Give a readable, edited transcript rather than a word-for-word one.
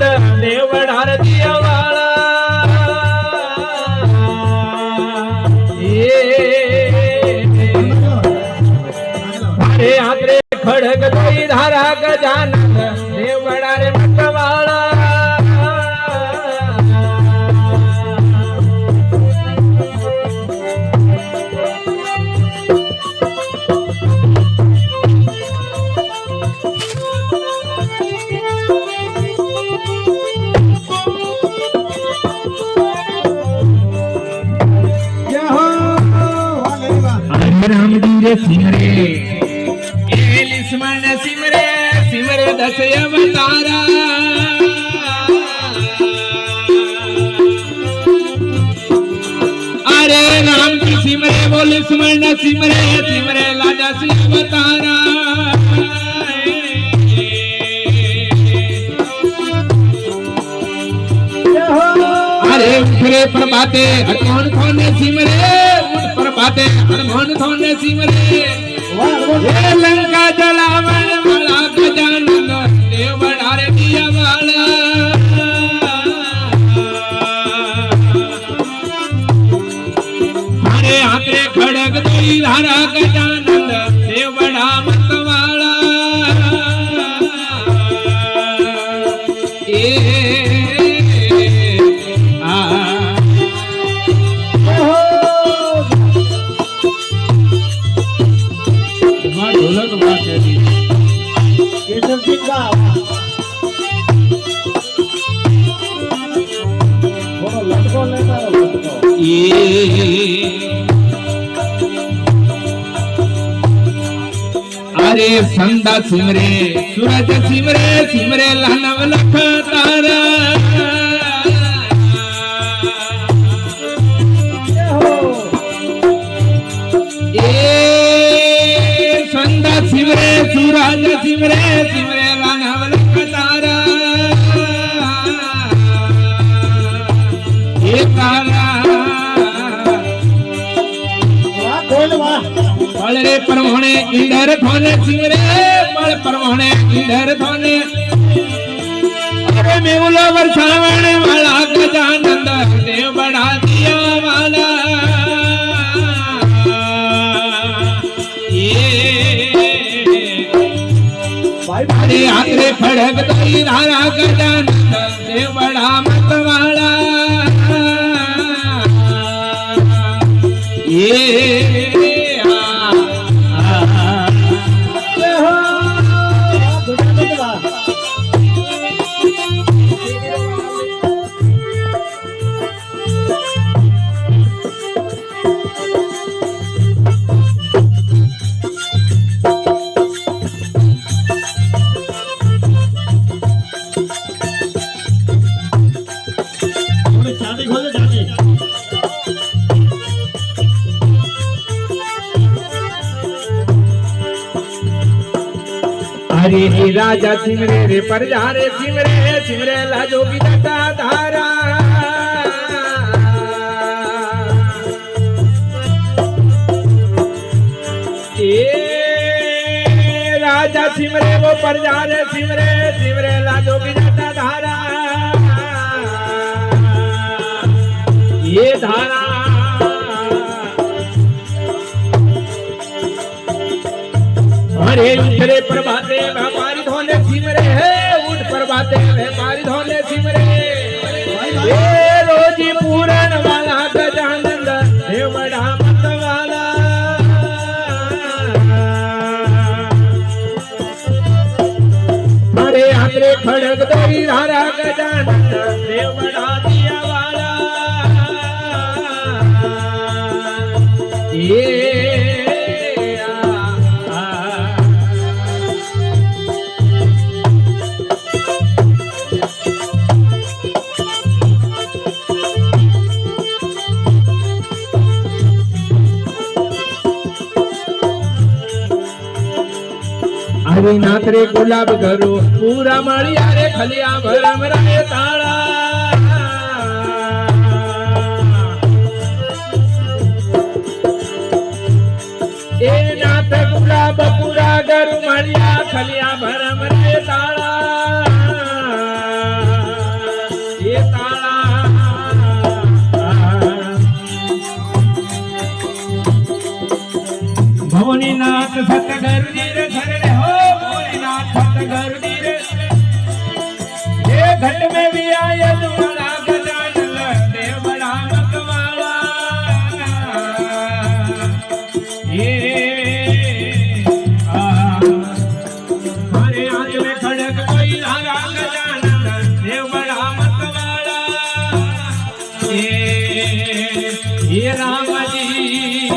गजानंद देवडार दिया वाला अरे आत्रे खड़ग दई धारा गजानंद देवडारे मतवाला राम जी रे सिमरे लिस्मन सिमरे सिमरे दस अवतारा अरे राम जी सिमरे वो लिस्मन सिमरे सिमरे लाजा से अवतारा अरे उठरे प्रभाते कौन कौन सिमरे प्रभाते हनुमान थोने सिमरे लंका जलावन वाला गजानन देवडारे दिया वाला हरे आत्रे खड़ग दई धारा गजानन देवडा मतवाला अरे संदा सिमरे सूरज सिमरे सिमरे लानव लख तारा संदा सिमरे सूरज सिमरे सिमरे लानव लख तारा ये तारा बड़े परमोने इंडर थोने सिमरे बड़े परमोने इंडर थोने अरे मेवला वर्षावण वाला गजानंद देव बढ़ा दिया वाला अरे आत्रे खड़ग दई धारा गजानंद देव बढ़ा मत वाला हरे राजा सिमरे रे पर जा रे सिमरे सिमरे लाजोगी दाता धारा राजा सिमरे वो पर जा रे सिमरे सिमरे लाजोगी दाता धारा ये धारा अरे उठरे प्रभाते व्यापारी धोने सिमरे है उठ प्रभाते व्यापारी धोने सिमरे ये रोजी पूरन वाला गजानंद देवड़ा मत वाला अरे आत्रे खड़ग दई धारा गजानंद देवड़ा दिया वाला ये अरे नाथ रे गुलाब घरो पूरा मळिया रे खलिया भरम रे ताळा ए नाथ गुलाब पूरा घर मळिया खलिया भरम रे ताळा सतगुरु जी रे शरण हो भोलेनाथ सतगुरु जी रे ये घट में भी आए तुम्हारा गजानन देव बड़ा मतवाला ये हमारे आंख में खड़क कोई धारा गजानन देव बड़ा मतवाला ये राम जी